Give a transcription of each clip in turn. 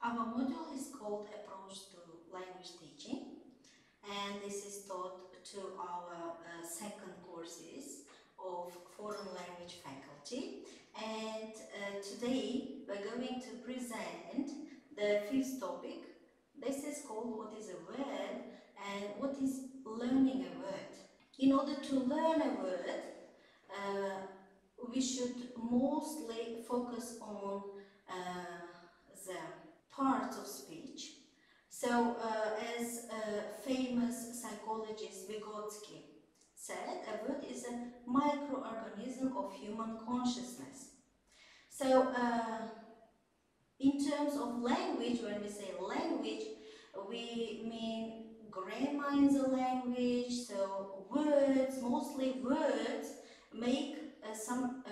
Our module is called Approach to Language Teaching, and this is taught to our second courses of Foreign Language Faculty. And today we're going to present the fifth topic. This is called What is a Word and what is learning a word. In order to learn a word, we should mostly focus on the parts of speech. So, as famous psychologist Vygotsky said, a word is a microorganism of human consciousness. So, in terms of language, when we say language, we mean grammar in the language, so words, mostly words, make some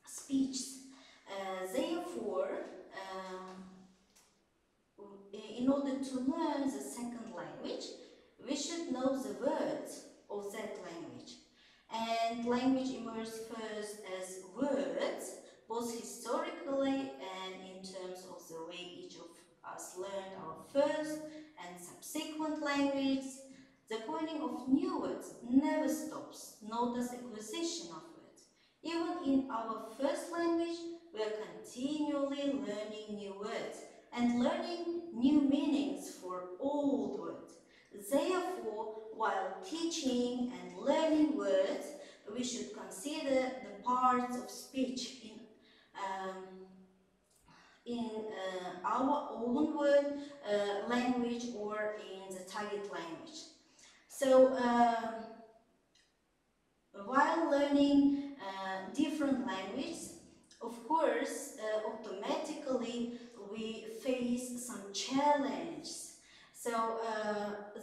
speech. Therefore, in order to learn the second language, we should know the words of that language. And language emerged first as words, both historically and in terms of the way each of us learned our first and subsequent language. The coining of new words never stops, nor does acquisition of words. Even in our first language, we are continually learning new words and learning new meanings for old words. Therefore, while teaching and learning words, we should consider the parts of speech in our own word language or in the target language. So, while learning different languages, of course, automatically we face some challenges. So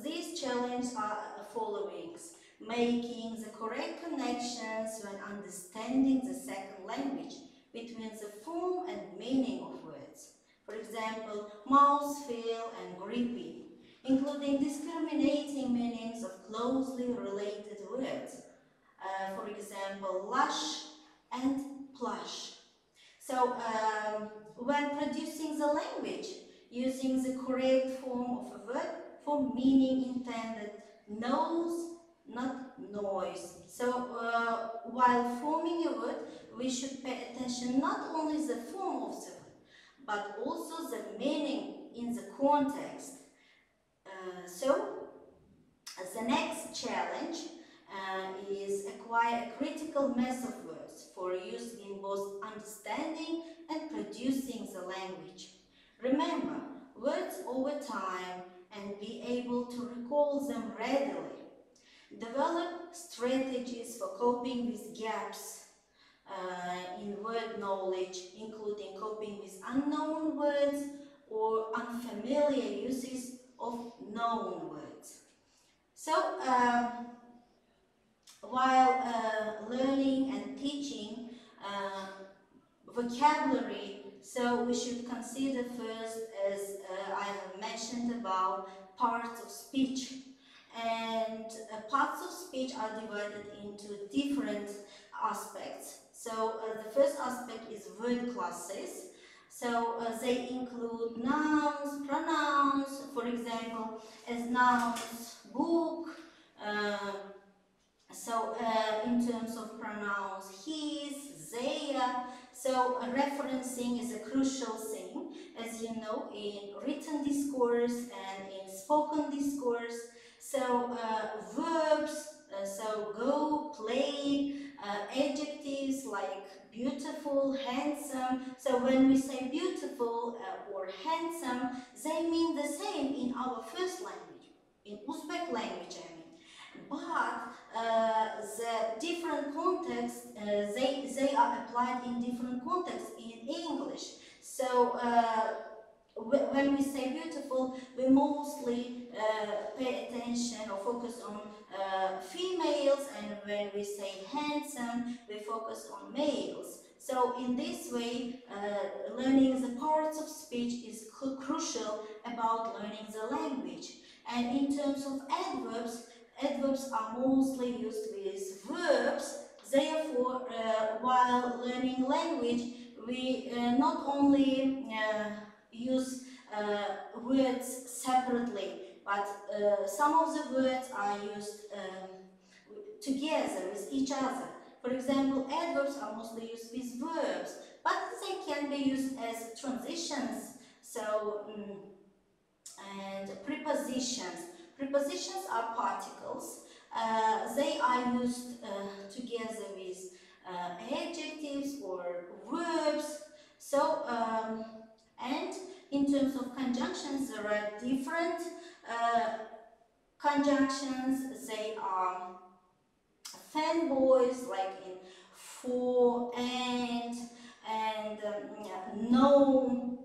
these challenges are following: making the correct connections when understanding the second language between the form and meaning of words. For example, mouthfeel and gripping, including discriminating meanings of closely related words. For example, lush and plush. So, when producing the language, using the correct form of a word for meaning intended, nose, not noise. So, while forming a word, we should pay attention not only the form of the word, but also the meaning in the context. So, the next challenge is acquire a critical mass of words for use in both understanding and producing the language. Remember words over time and be able to recall them readily. Develop strategies for coping with gaps in word knowledge, including coping with unknown words or unfamiliar uses of known words. So, while learning and teaching vocabulary, so we should consider first, as I have mentioned about, parts of speech. And parts of speech are divided into different aspects. So the first aspect is verb classes. So they include nouns, pronouns, for example, as nouns, book. So in terms of pronouns, his, their, so referencing is a crucial thing, as you know, in written discourse and in spoken discourse. So verbs, so go, play, adjectives like beautiful, handsome. So when we say beautiful or handsome, they mean the same in our first language, in Uzbek language, I mean. But the different contexts, they are applied in different contexts in English. So when we say beautiful, we mostly pay attention or focus on females, and when we say handsome, we focus on males. So in this way, learning the parts of speech is crucial about learning the language. And in terms of adverbs, adverbs are mostly used with verbs. Therefore, while learning language, we not only use words separately, but some of the words are used together with each other. For example, adverbs are mostly used with verbs, but they can be used as transitions. So, and prepositions. Prepositions are particles. They are used together with adjectives or verbs. So, and in terms of conjunctions, there are different conjunctions. They are fanboys, like in for, and no,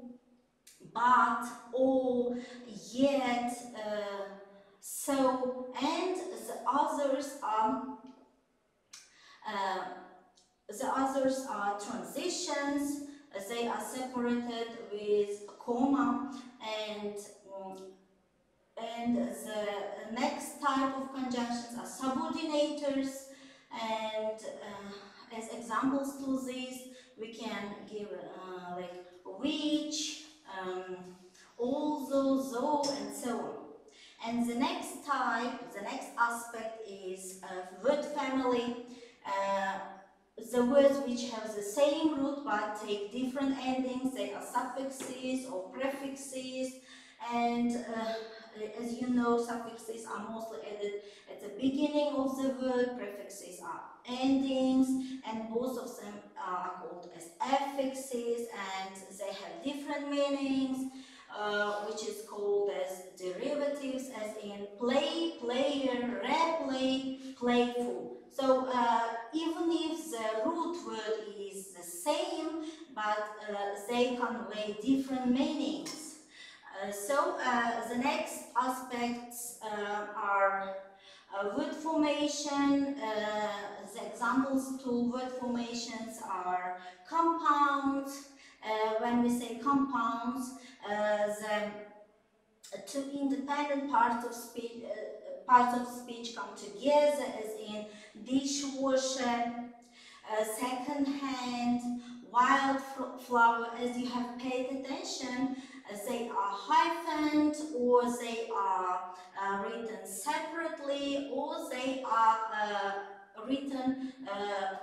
but, or, yet, so, and uh, the others are transitions. They are separated with a comma, and the next type of conjunctions are subordinators, and as examples to these we can give like which, also, though, and so on. And the next type, the next aspect is word family. Uh, the words which have the same root but take different endings, they are suffixes or prefixes, and as you know, suffixes are mostly added at the beginning of the word, prefixes are endings, and both of them are called as affixes, and they have different meanings, which is called as derivatives, as in play, player, replay, playful. So even if the root word is the same, but they convey different meanings. The next aspects are word formation. The examples to word formations are compounds. When we say compounds, the two independent parts of speech come together, as in dishwasher, second hand, wildflower. As you have paid attention, they are hyphened, or they are written separately, or they are written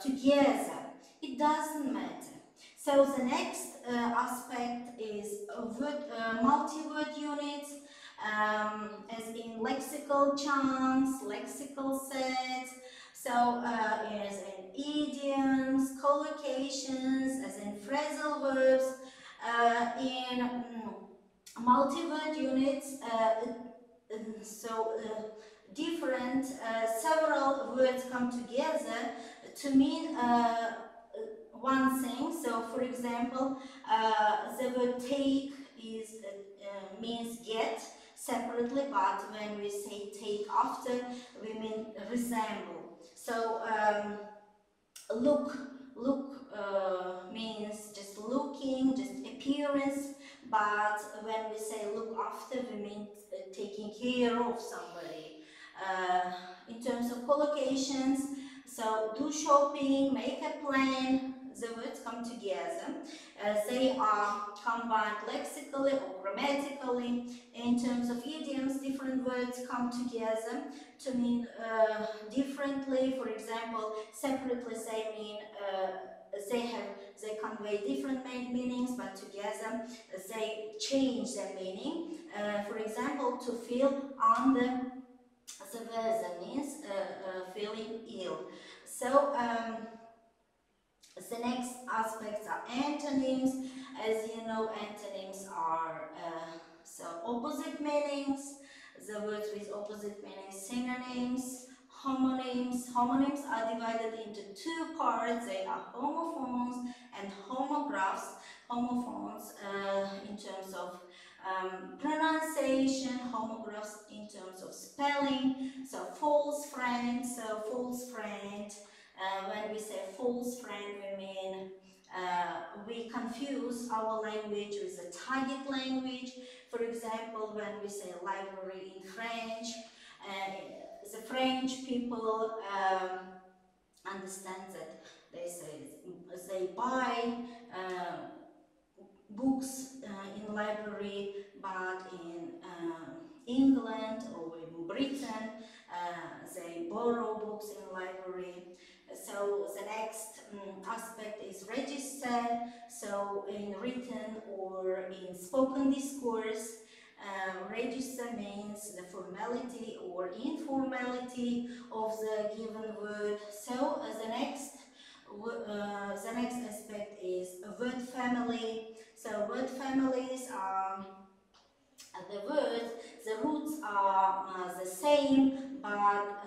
together. It doesn't matter. So the next aspect is multi-word units, as in lexical chunks, lexical sets. So as in idioms, collocations, as in phrasal verbs, in multi-word units, different, several words come together to mean one thing. So, for example, the word take means get separately, but when we say take after, we mean resemble. So, look means just looking, just appearance, but when we say look after, we mean taking care of somebody. In terms of collocations, so do shopping, make a plan, the words come together. They are combined lexically or grammatically. In terms of idioms, different words come together to mean differently. For example, separately they convey different meanings, but together they change their meaning. For example, to feel under the weather means feeling ill. So the next aspects are antonyms. As you know, antonyms are opposite meanings. The words with opposite meanings, synonyms, homonyms. Homonyms are divided into two parts. They are homophones and homographs. Homophones in terms of pronunciation, homographs in terms of spelling. So false friend, when we say false friend, we mean we confuse our language with the target language. For example, when we say library in French, the French people understand that they say they buy books in library, but in England or in Britain, they borrow books in library. So the next aspect is register. So in written or in spoken discourse, register means the formality or informality of the given word. So the next aspect is word family. So word families are the words, the roots are the same, but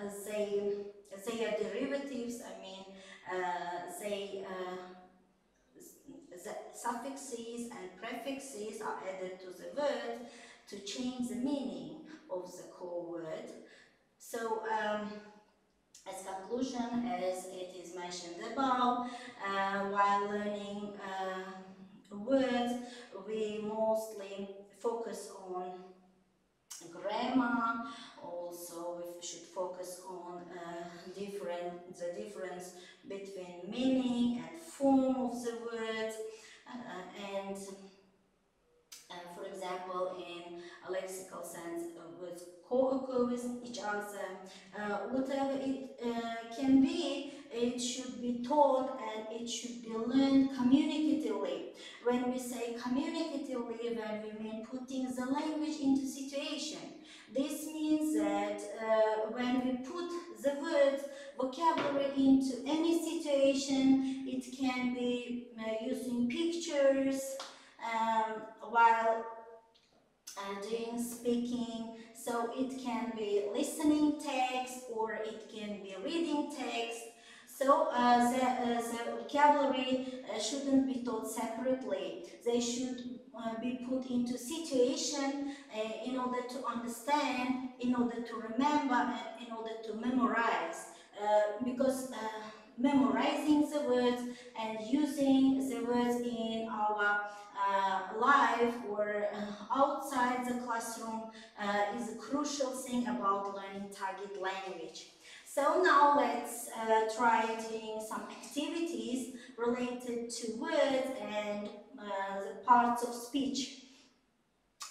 they are derivatives. I mean, the suffixes and prefixes are added to the word to change the meaning of the core word. So, as conclusion, as it is mentioned above, while learning words, we mostly focus on grammar. Also, we should focus on the difference between meaning and form of the words, and for example, in a lexical sense, words co-occur with each other. Whatever it can be, it should be taught and it should be learned communicatively. When we say communicatively, when we mean putting the language into situation. This means that when we put the words, vocabulary into any situation, it can be using pictures, while doing speaking, so it can be listening text or it can be reading text. So the vocabulary shouldn't be taught separately. They should be put into situation in order to understand, in order to remember, and in order to memorize. Because memorizing the words and using the words in our life or outside the classroom is a crucial thing about learning target language. So now let's try doing some activities related to words and the parts of speech.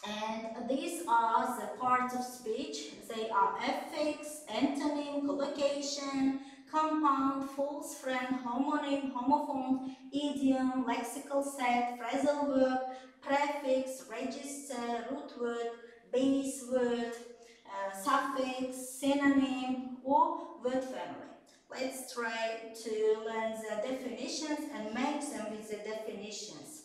And these are the parts of speech. They are affix, antonym, collocation, compound, false friend, homonym, homophone, idiom, lexical set, phrasal verb, prefix, register, root word, base word, suffix, synonym, or word family. Let's try to learn the definitions and make them with the definitions.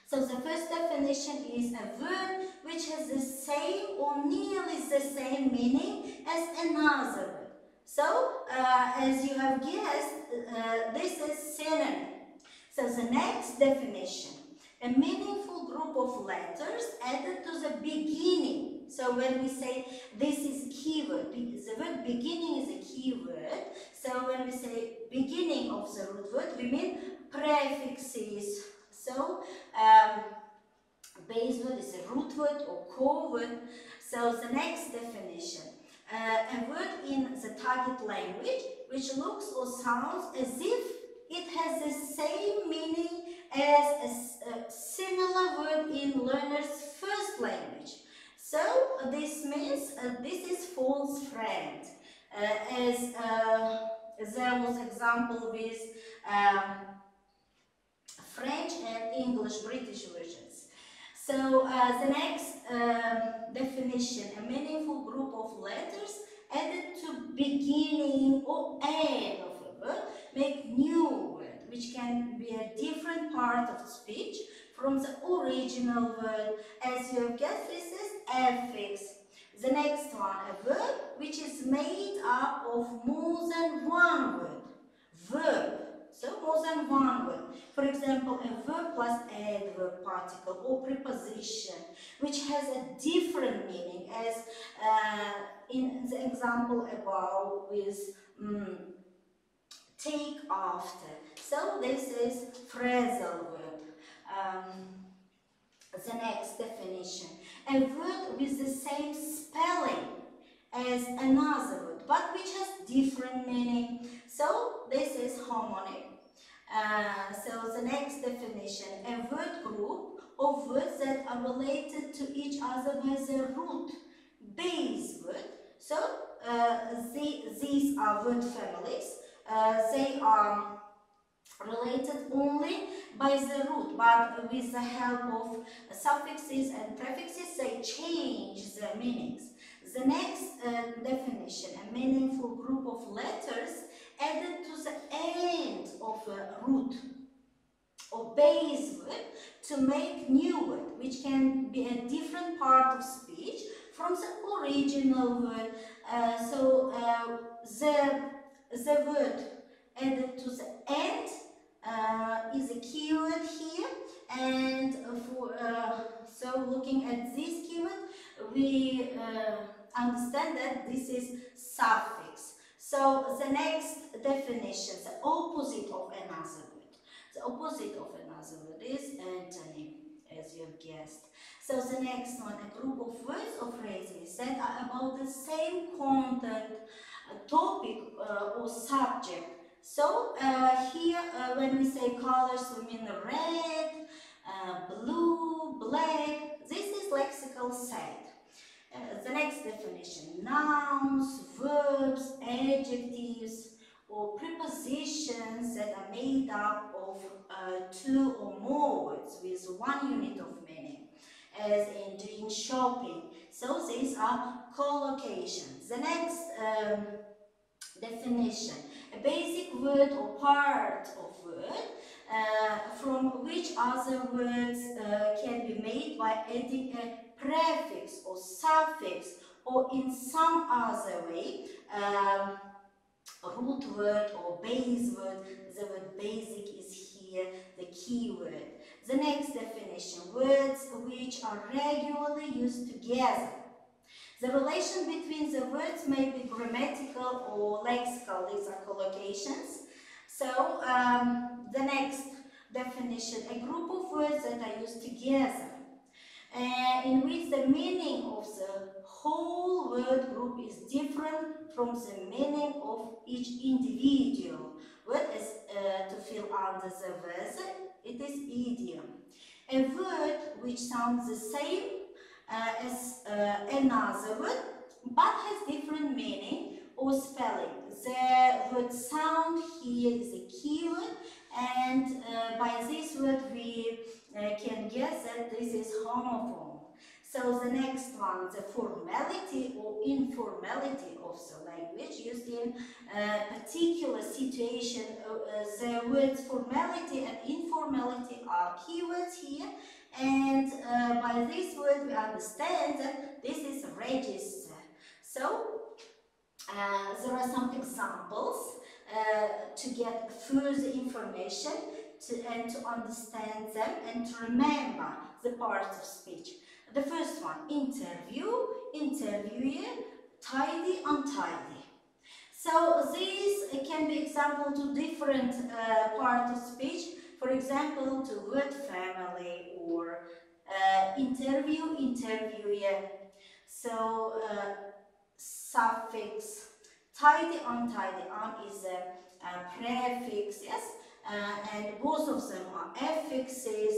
So the first definition is a word which has the same or nearly the same meaning as another word. So, as you have guessed, this is synonym. So the next definition, a meaningful group of letters added to the beginning. So when we say this is keyword, the word beginning is a keyword. So when we say beginning of the root word, we mean prefixes. So, base word is a root word or core word. So the next definition, a word in the target language which looks or sounds as if it has the same meaning as a similar word in learner's first language. So this means this is false friend. As there was example with French and English British versions. So the next definition, a meaningful group of letters added to beginning or end of a word, make new word, which can be a different part of speech from the original word. As you have guessed, this is affix. The next one, a verb which is made up of more than one word. Verb. So more than one word. For example, a verb plus adverb particle or preposition, which has a different meaning, as in the example above with take after. So this is phrasal verb. The next definition, a word with the same spelling as another word, but which has different meaning. So this is homonym. So the next definition, a word group of words that are related to each other by the root base word. So these are word families. They are related only by the root, but with the help of suffixes and prefixes they change their meanings. The next definition, a meaningful group of letters added to the end of a root or base word to make new word, which can be a different part of speech from the original word. The word added to the end is a keyword here, and so looking at this keyword, we understand that this is suffix. So the next definition, the opposite of another word. The opposite of another word is antonym, as you've guessed. So the next one, a group of words or phrases that are about the same content, topic or subject. So here when we say colors, we mean red, blue, black. This is lexical set. The next definition, nouns, verbs, adjectives, or prepositions that are made up of two or more words with one unit of meaning, as in doing shopping. So these are collocations. The next definition, a basic word or part of word from which other words can be made by adding a prefix or suffix or in some other way, root word or base word. The word basic is here the key word. The next definition, words which are regularly used together. The relation between the words may be grammatical or lexical. These are collocations. So the next definition, a group of words that are used together, in which the meaning of the whole word group is different from the meaning of each individual word. As to fill under the verse, it is idiom. A word which sounds the same as another word but has different meaning or spelling. The word sound here is a keyword, and by this word we can guess that this is homophone. So the next one, the formality or informality of the language used in a particular situation. The words formality and informality are keywords here, and by this word we understand that this is a register. So there are some examples to get further information and to understand them and to remember the parts of speech. The first one, interview, interviewer, tidy, untidy. So these can be example to different parts of speech. For example, to word family or interview, interviewer. So suffix, tidy, untidy. Is a prefix, yes, and both of them are affixes,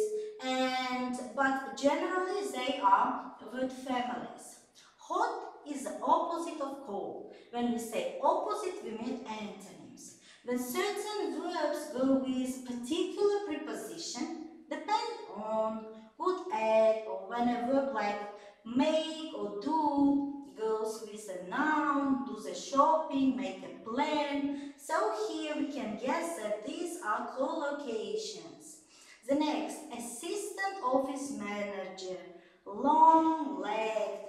but generally they are word families. Hot is the opposite of cold. When we say opposite, we mean antonyms. When certain verbs go with particular preposition, depend on, would add, or when a verb like make or do goes with a noun, do the shopping, make a plan. So here we can guess that these are collocations. The next, assistant office manager, long-legged.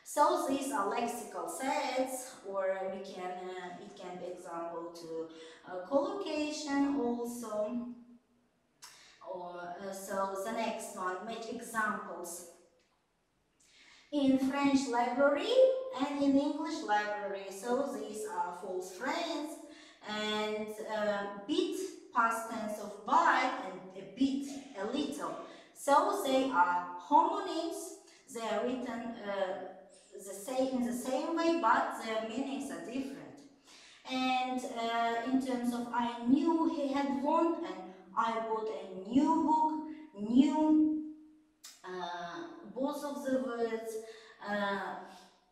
So these are lexical sets, or we can it can be example to collocation also. Or so the next one, make examples. In French library and in English library. So these are false friends, and bit, past tense of bite, and a bit, a little. So they are homonyms. They are written in the same way, but their meanings are different. And in terms of I knew he had won, and I bought a new book, new, both of the words,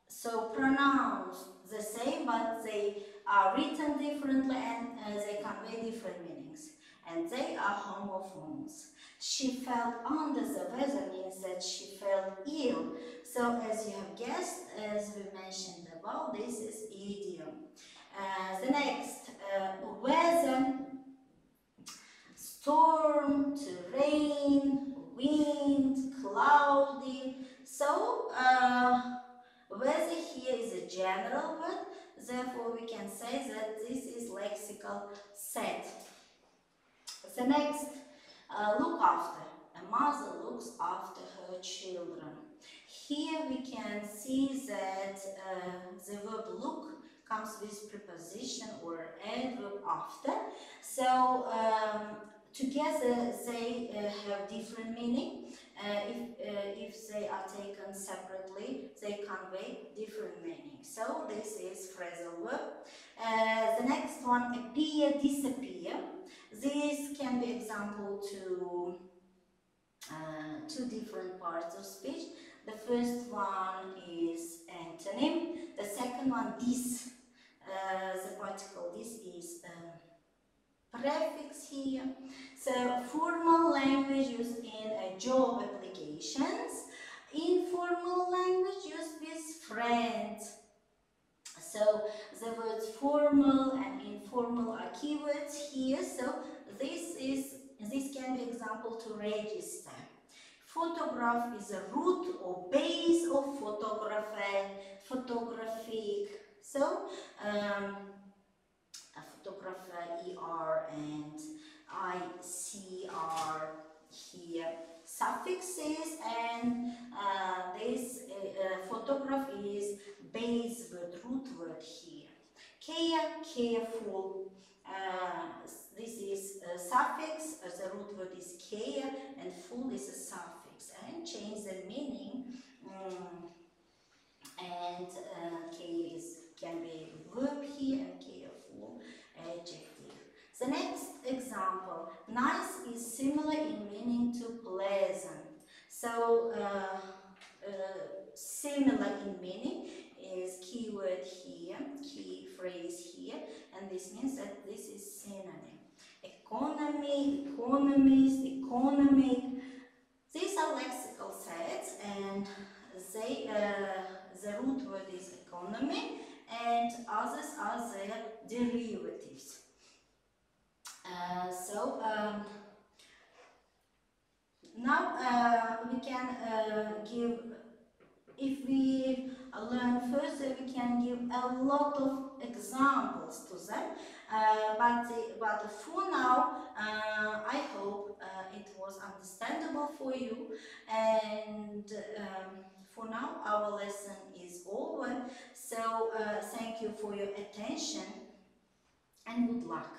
so pronounced the same, but they are written differently, and they convey different meanings. And they are homophones. She felt under the weather means that she felt ill. So as you have guessed, as we mentioned above, this is idiom. The next, weather, storm, to rain, wind, cloudy. So weather here is a general word, therefore we can say that this is lexical set. The next, look after. A mother looks after her children. Here we can see that the verb look comes with preposition or adverb after. So together they have different meaning. If they are taken separately, they convey different meaning. So this is phrasal verb. The next one, appear, disappear. This can be example to two different parts of speech. The first one is antonym. The second one, this. The particle this is prefix here. So formal language used in job applications. Informal language used with friends. So the words formal and informal are keywords here. So this can be example to register. Photograph is a root or base of photographic. So a photographer, ER and ICR here suffixes, and this photograph is base word, root word here. Care, careful. This is a suffix, the root word is care, and full is a suffix, and change the meaning. And care can be verb here, and careful adjective. The next example, nice is similar in meaning to pleasant. So similar in meaning is keyword here, key phrase here, and this means that this is synonym. Economy, economist, economic. These are lexical sets, and they the root word is economy, and others are their derivatives. Now we can give, if we learn further, we can give a lot of examples to them. But for now, I hope it was understandable for you. And for now, our lesson is over. So thank you for your attention and good luck.